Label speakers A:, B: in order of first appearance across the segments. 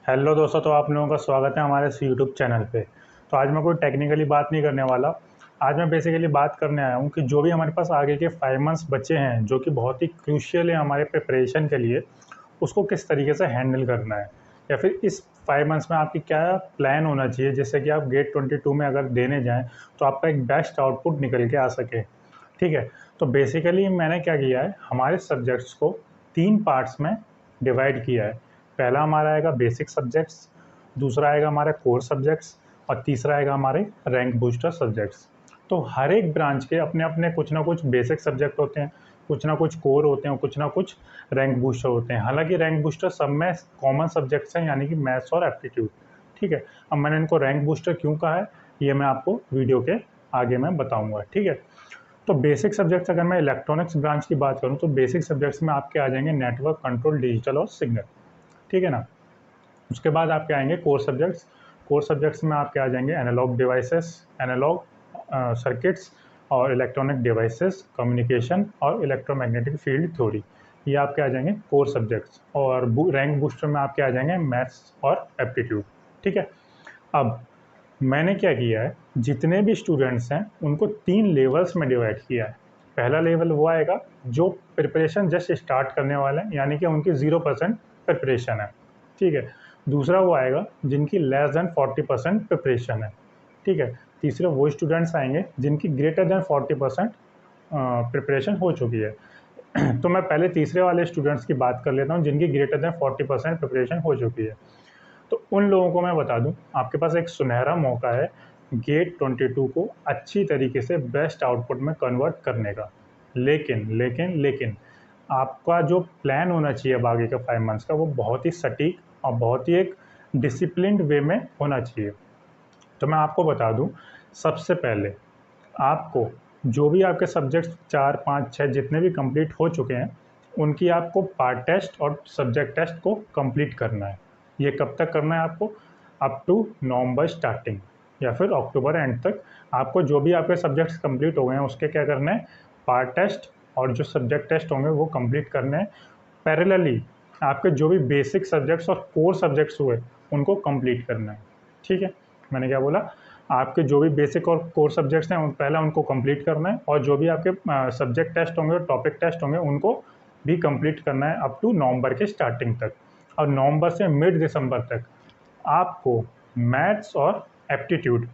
A: Hello दोस्तों, तो आप लोगों का स्वागत है हमारे इस यूट्यूब चैनल पे। तो आज मैं कोई टेक्निकली बात नहीं करने वाला। आज मैं बेसिकली बात करने आया हूँ कि जो भी हमारे पास आगे के 5 मंथ्स बचे हैं, जो कि बहुत ही क्रूशियल है हमारे प्रिपरेशन के लिए, उसको किस तरीके से हैंडल करना है, या फिर इस 5 मंथ्स में आपकी क्या प्लान होना चाहिए जिससे कि आप गेट 22 में अगर देने जाएँ तो आपका एक बेस्ट आउटपुट निकल के आ सके। ठीक है, तो बेसिकली मैंने क्या किया है, हमारे सब्जेक्ट्स को 3 पार्ट्स में डिवाइड किया है। पहला हमारा आएगा बेसिक सब्जेक्ट्स, दूसरा आएगा हमारा कोर सब्जेक्ट्स और तीसरा आएगा हमारे रैंक बूस्टर सब्जेक्ट्स। तो हर एक ब्रांच के अपने अपने कुछ ना कुछ बेसिक सब्जेक्ट होते हैं, कुछ ना कुछ कोर होते हैं और कुछ ना कुछ रैंक बूस्टर होते हैं। हालांकि रैंक बूस्टर सब में कॉमन सब्जेक्ट्स हैं, यानी कि मैथ्स और एप्टीट्यूड। ठीक है, अब मैंने इनको रैंक बूस्टर क्यों कहा है, ये मैं आपको वीडियो के आगे मैं बताऊँगा। ठीक है, तो बेसिक सब्जेक्ट्स अगर मैं इलेक्ट्रॉनिक्स ब्रांच की बात करूँ तो बेसिक सब्जेक्ट्स में आपके आ जाएंगे नेटवर्क, कंट्रोल, डिजिटल और सिग्नल। ठीक है ना। उसके बाद आपके आएंगे कोर सब्जेक्ट्स। कोर सब्जेक्ट्स में आपके आ जाएंगे एनालॉग डिवाइसेस, एनालॉग सर्किट्स और इलेक्ट्रॉनिक डिवाइसेस, कम्युनिकेशन और इलेक्ट्रोमैग्नेटिक फील्ड थ्योरी। ये आपके आ जाएंगे कोर सब्जेक्ट्स। और रैंक बूस्टर में आपके आ जाएंगे मैथ्स और एप्टीट्यूड। ठीक है, अब मैंने क्या किया है, जितने भी स्टूडेंट्स हैं उनको 3 लेवल्स में डिवाइड किया है। पहला लेवल वो आएगा जो प्रिपरेशन जस्ट स्टार्ट करने वाले हैं, यानी कि उनकी 0% प्रिपरेशन है। ठीक है, दूसरा वो आएगा जिनकी लेस देन 40% प्रिपरेशन है। ठीक है, तीसरे वो स्टूडेंट्स आएंगे जिनकी ग्रेटर देन 40% प्रिपरेशन हो चुकी है। तो मैं पहले तीसरे वाले स्टूडेंट्स की बात कर लेता हूँ जिनकी ग्रेटर देन 40% प्रिपरेशन हो चुकी है। तो उन लोगों को मैं बता दूं, आपके पास एक सुनहरा मौका है गेट 22 को अच्छी तरीके से बेस्ट आउटपुट में कन्वर्ट करने का। लेकिन लेकिन लेकिन आपका जो प्लान होना चाहिए अब आगे का 5 मंथ्स का, वो बहुत ही सटीक और बहुत ही एक डिसिप्लिन्ड वे में होना चाहिए। तो मैं आपको बता दूं, सबसे पहले आपको जो भी आपके सब्जेक्ट्स 4, 5, 6 जितने भी कंप्लीट हो चुके हैं, उनकी आपको पार्ट टेस्ट और सब्जेक्ट टेस्ट को कंप्लीट करना है। ये कब तक करना है आपको? अप टू नवंबर स्टार्टिंग या फिर अक्टूबर एंड तक आपको जो भी आपके सब्जेक्ट्स कंप्लीट हो गए हैं उसके क्या करना है, पार्ट टेस्ट और जो सब्जेक्ट टेस्ट होंगे वो कंप्लीट करने हैं। पैरेलली आपके जो भी बेसिक सब्जेक्ट्स और कोर सब्जेक्ट्स हुए उनको कंप्लीट करना है। ठीक है, मैंने क्या बोला, आपके जो भी बेसिक और कोर सब्जेक्ट्स हैं पहले उनको कंप्लीट करना है, और जो भी आपके सब्जेक्ट टेस्ट होंगे, टॉपिक टेस्ट होंगे, उनको भी कंप्लीट करना है अप टू नवंबर के स्टार्टिंग तक। और नवंबर से मिड दिसंबर तक आपको मैथ्स और एप्टीट्यूड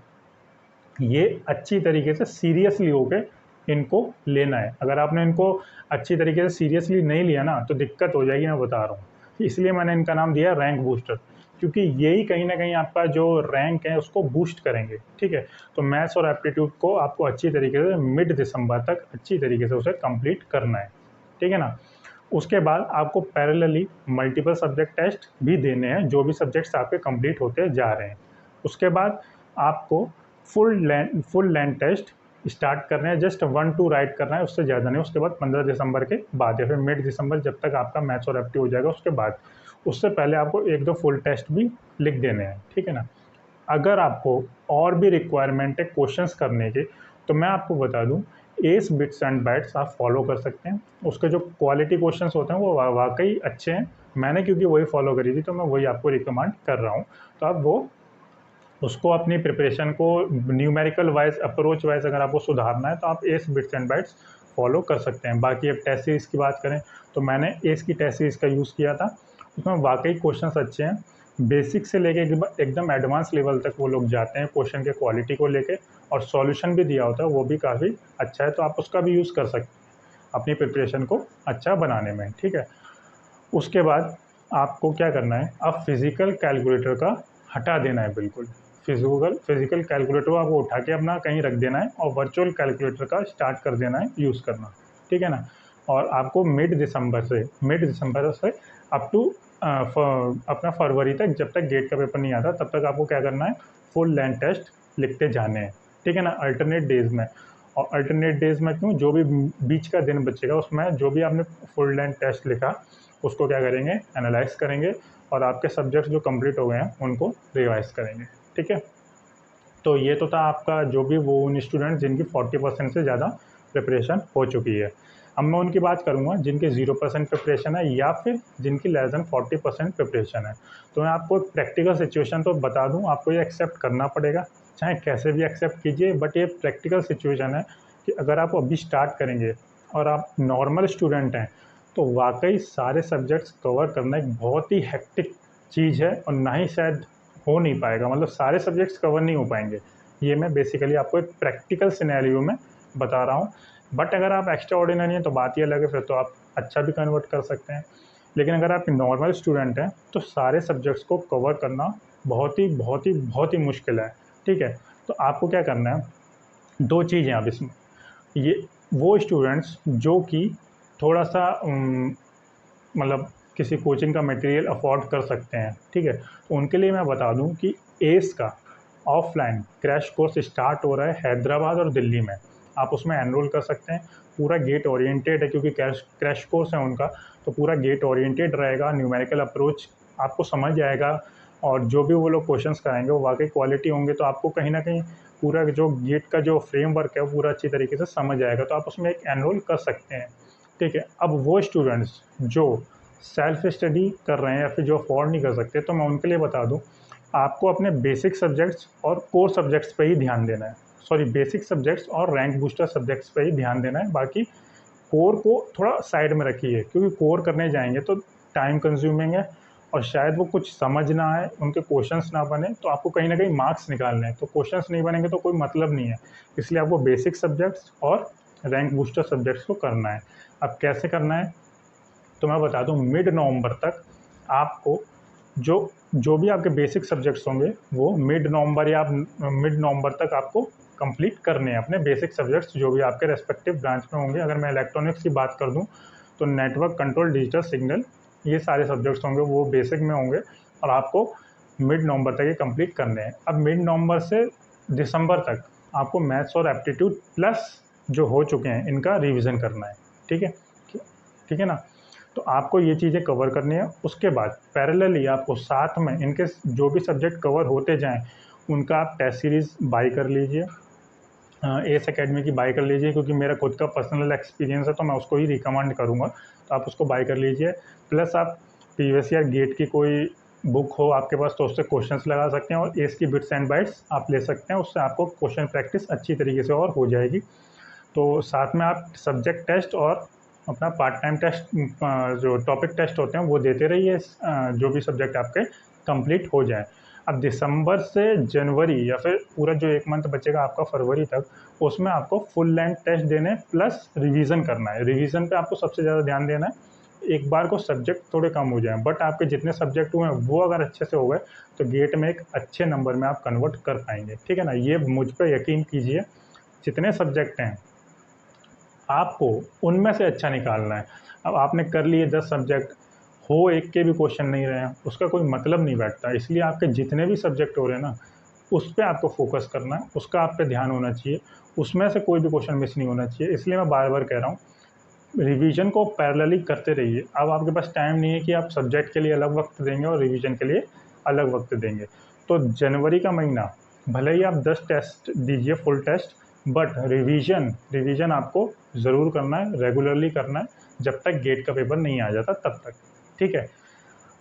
A: ये अच्छी तरीके से सीरियसली होके इनको लेना है। अगर आपने इनको अच्छी तरीके से सीरियसली नहीं लिया ना तो दिक्कत हो जाएगी, मैं बता रहा हूँ। इसलिए मैंने इनका नाम दिया रैंक बूस्टर, क्योंकि यही कहीं ना कहीं आपका जो रैंक है उसको बूस्ट करेंगे। ठीक है, तो मैथ्स और एप्टीट्यूड को आपको अच्छी तरीके से मिड दिसंबर तक अच्छी तरीके से उसे कंप्लीट करना है। ठीक है ना। उसके बाद आपको पैरेलली मल्टीपल सब्जेक्ट टेस्ट भी देने हैं, जो भी सब्जेक्ट्स आपके कंप्लीट होते जा रहे हैं। उसके बाद आपको फुल लेंथ टेस्ट स्टार्ट करना है, जस्ट 1-2 राइट करना है, उससे ज़्यादा नहीं। उसके बाद 15 दिसंबर के बाद या फिर मिड दिसंबर, जब तक आपका मैथ्स और एप्टी हो जाएगा उसके बाद, उससे पहले आपको 1-2 फुल टेस्ट भी लिख देने हैं। ठीक है ना। अगर आपको और भी रिक्वायरमेंट है क्वेश्चंस करने के, तो मैं आपको बता दूं, एस बिट्स एंड बाइट्स आप फॉलो कर सकते हैं। उसके जो क्वालिटी क्वेश्चंस होते हैं वो वाकई अच्छे हैं। मैंने क्योंकि वही फॉलो करी थी तो मैं वही आपको रिकमेंड कर रहा हूँ। तो आप वो उसको अपनी प्रिपरेशन को न्यूमेरिकल वाइज, अप्रोच वाइज अगर आपको सुधारना है तो आप S bits and bytes follow कर सकते हैं। बाकी अब टेस्ट सीरीज़ की बात करें तो मैंने एस की टेस्ट सीरीज़ का यूज़ किया था, उसमें वाकई क्वेश्चंस अच्छे हैं। बेसिक से लेके एकदम एडवांस लेवल तक वो लोग जाते हैं क्वेश्चन के क्वालिटी को लेके, और सॉल्यूशन भी दिया होता है वो भी काफ़ी अच्छा है। तो आप उसका भी यूज़ कर सकते हैं अपनी प्रिपरेशन को अच्छा बनाने में। ठीक है, उसके बाद आपको क्या करना है, अब फिज़िकल कैलकुलेटर का हटा देना है बिल्कुल। फिज़िकल कैलकुलेटर को आपको उठा के अपना कहीं रख देना है और वर्चुअल कैलकुलेटर का स्टार्ट कर देना है यूज़ करना। ठीक है ना। और आपको मिड दिसंबर से अप टू अपना फरवरी तक, जब तक गेट का पेपर नहीं आता तब तक आपको क्या करना है, फुल लेंथ टेस्ट लिखते जाने हैं। ठीक है ना, अल्टरनेट डेज़ में। और अल्टरनेट डेज़ में क्यों, जो भी बीच का दिन बचेगा उसमें जो भी आपने फुल लेंथ टेस्ट लिखा उसको क्या करेंगे, एनालाइज़ करेंगे, और आपके सब्जेक्ट्स जो कंप्लीट हो गए हैं उनको रिवाइज़ करेंगे। ठीक है, तो ये तो था आपका जो भी वो उन स्टूडेंट जिनकी 40% से ज़्यादा प्रिपरेशन हो चुकी है। अब मैं उनकी बात करूँगा जिनकी 0% प्रिपरेशन है या फिर जिनकी लेस देन 40% प्रिपरेशन है। तो मैं आपको एक प्रैक्टिकल सिचुएशन तो बता दूँ, आपको ये एक्सेप्ट करना पड़ेगा, चाहे कैसे भी एक्सेप्ट कीजिए, बट ये प्रैक्टिकल सिचुएशन है कि अगर आप अभी स्टार्ट करेंगे और आप नॉर्मल स्टूडेंट हैं, तो वाक़ई सारे सब्जेक्ट्स कवर करना एक बहुत ही हेक्टिक चीज़ है और ना ही शायद हो नहीं पाएगा, मतलब सारे सब्जेक्ट्स कवर नहीं हो पाएंगे। ये मैं बेसिकली आपको एक प्रैक्टिकल सिनेरियो में बता रहा हूँ। बट अगर आप एक्स्ट्रा ऑर्डिनरी हैं तो बात ही अलग है, फिर तो आप अच्छा भी कन्वर्ट कर सकते हैं। लेकिन अगर आप नॉर्मल स्टूडेंट हैं तो सारे सब्जेक्ट्स को कवर करना बहुत ही मुश्किल है, ठीक है। तो आपको क्या करना है, 2 चीज़ें अब इसमें, ये वो स्टूडेंट्स जो कि थोड़ा-सा मतलब किसी कोचिंग का मटेरियल अफ़ोर्ड कर सकते हैं, ठीक है। तो उनके लिए मैं बता दूँ कि एस का ऑफ़लाइन क्रैश कोर्स स्टार्ट हो रहा है हैदराबाद और दिल्ली में। आप उसमें एनरोल कर सकते हैं। पूरा गेट ओरिएंटेड है क्योंकि क्रैश कोर्स है उनका, तो पूरा गेट ओरिएंटेड रहेगा, न्यूमेरिकल अप्रोच आपको समझ आएगा और जो भी वो लोग क्वेश्चंस कराएँगे वो वाक़ई क्वालिटी होंगे, तो आपको कहीं न कहीं पूरा जो गेट का जो फ्रेमवर्क है वो पूरा अच्छी तरीके से समझ आएगा, तो आप उसमें एक एनरोल कर सकते हैं, ठीक है। अब वो स्टूडेंट्स जो सेल्फ स्टडी कर रहे हैं या फिर जो अफ़ोर्ड नहीं कर सकते, तो मैं उनके लिए बता दूँ, आपको अपने बेसिक सब्जेक्ट्स और कोर सब्जेक्ट्स पे ही ध्यान देना है। सॉरी, बेसिक सब्जेक्ट्स और रैंक बूस्टर सब्जेक्ट्स पे ही ध्यान देना है, बाकी कोर को थोड़ा साइड में रखिए, क्योंकि कोर करने जाएँगे तो टाइम कंज्यूमिंग है और शायद वो कुछ समझ ना आए, उनके क्वेश्चंस ना बने, तो आपको कहीं न कहीं मार्क्स निकालने हैं, तो क्वेश्चंस नहीं बनेंगे तो कोई मतलब नहीं है। इसलिए आपको बेसिक सब्जेक्ट्स और रैंक बूस्टर सब्जेक्ट्स को करना है। अब कैसे करना है? तो मैं बता दूँ, मिड नवंबर तक आपको जो जो भी आपके बेसिक सब्जेक्ट्स होंगे वो मिड नवंबर या मिड नवंबर तक आपको कंप्लीट करने हैं, अपने बेसिक सब्जेक्ट्स जो भी आपके रेस्पेक्टिव ब्रांच में होंगे। अगर मैं इलेक्ट्रॉनिक्स की बात कर दूँ तो नेटवर्क कंट्रोल, डिजिटल सिग्नल, ये सारे सब्जेक्ट्स होंगे वो बेसिक में होंगे और आपको मिड नवंबर तक ये कंप्लीट करने हैं। अब मिड नवंबर से दिसंबर तक आपको मैथ्स और एप्टीट्यूड प्लस जो हो चुके हैं इनका रिविज़न करना है, ठीक है? ठीक है ना? तो आपको ये चीज़ें कवर करनी है। उसके बाद पैरेलली आपको साथ में इनके जो भी सब्जेक्ट कवर होते जाएँ, उनका आप टेस्ट सीरीज़ बाय कर लीजिए। एस अकेडमी की बाय कर लीजिए, क्योंकि मेरा खुद का पर्सनल एक्सपीरियंस है तो मैं उसको ही रिकमेंड करूँगा, तो आप उसको बाय कर लीजिए। प्लस आप प्रीवियस ईयर गेट की कोई बुक हो आपके पास तो उससे क्वेश्चंस लगा सकते हैं और एस की बिट्स एंड बाइट्स आप ले सकते हैं, उससे आपको क्वेश्चन प्रैक्टिस अच्छी तरीके से और हो जाएगी। तो साथ में आप सब्जेक्ट टेस्ट और अपना पार्ट टाइम टेस्ट, जो टॉपिक टेस्ट होते हैं वो देते रहिए, जो भी सब्जेक्ट आपके कंप्लीट हो जाए। अब दिसंबर से जनवरी या फिर पूरा जो 1 मंथ बचेगा आपका फरवरी तक, उसमें आपको फुल लेंथ टेस्ट देने प्लस रिवीजन करना है। रिवीजन पे आपको सबसे ज़्यादा ध्यान देना है। एक बार को सब्जेक्ट थोड़े कम हो जाएँ, बट आपके जितने सब्जेक्ट हुए हैं वो अगर अच्छे से हो गए तो गेट में एक अच्छे नंबर में आप कन्वर्ट कर पाएँगे, ठीक है ना? ये मुझ पे यकीन कीजिए, जितने सब्जेक्ट हैं आपको उनमें से अच्छा निकालना है। अब आपने कर लिए 10 सब्जेक्ट, हो एक के भी क्वेश्चन नहीं रहे हैं, उसका कोई मतलब नहीं बैठता। इसलिए आपके जितने भी सब्जेक्ट हो रहे हैं ना, उस पे आपको फ़ोकस करना है, उसका आप पे ध्यान होना चाहिए, उसमें से कोई भी क्वेश्चन मिस नहीं होना चाहिए। इसलिए मैं बार-बार कह रहा हूँ, रिवीजन को पैरेलली करते रहिए। अब आपके पास टाइम नहीं है कि आप सब्जेक्ट के लिए अलग वक़्त देंगे और रिवीजन के लिए अलग वक़्त देंगे। तो जनवरी का महीना भले ही आप 10 टेस्ट दीजिए फुल टेस्ट, बट रिवीजन आपको ज़रूर करना है, रेगुलरली करना है, जब तक गेट का पेपर नहीं आ जाता तब तक, ठीक है?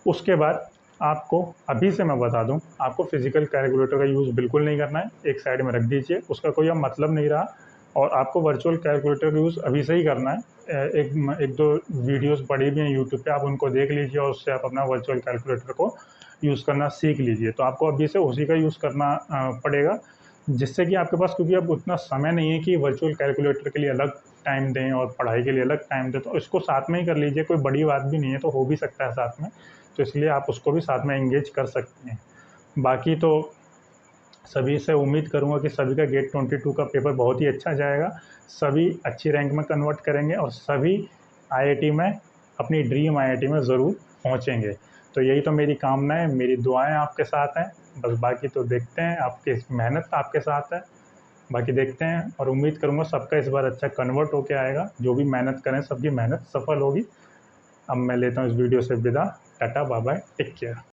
A: उसके बाद आपको अभी से मैं बता दूँ, आपको फ़िज़िकल कैलकुलेटर का यूज़ बिल्कुल नहीं करना है, एक साइड में रख दीजिए, उसका कोई अब मतलब नहीं रहा और आपको वर्चुअल कैलकुलेटर का यूज़ अभी से ही करना है। 1-2 वीडियोज़ पड़ी भी हैं यूट्यूब पे, आप उनको देख लीजिए और उससे आप अपना वर्चुअल कैलकुलेटर को यूज़ करना सीख लीजिए। तो आपको अभी से उसी का यूज़ करना पड़ेगा, जिससे कि आपके पास, क्योंकि अब उतना समय नहीं है कि वर्चुअल कैलकुलेटर के लिए अलग टाइम दें और पढ़ाई के लिए अलग टाइम दें, तो इसको साथ में ही कर लीजिए, कोई बड़ी बात भी नहीं है, तो हो भी सकता है साथ में। तो इसलिए आप उसको भी साथ में एंगेज कर सकते हैं। बाकी तो सभी से उम्मीद करूँगा कि सभी का गेट 22 का पेपर बहुत ही अच्छा जाएगा, सभी अच्छी रैंक में कन्वर्ट करेंगे और सभी आईआईटी में, अपनी ड्रीम आईआईटी में ज़रूर पहुँचेंगे। तो यही तो मेरी कामना है, मेरी दुआएँ आपके साथ हैं, बस बाकी तो देखते हैं, आपकी मेहनत आपके साथ है, बाकी देखते हैं और उम्मीद करूँगा सबका इस बार अच्छा कन्वर्ट होके आएगा, जो भी मेहनत करें सबकी मेहनत सफल होगी। अब मैं लेता हूँ इस वीडियो से विदा, tata, bye bye, take care.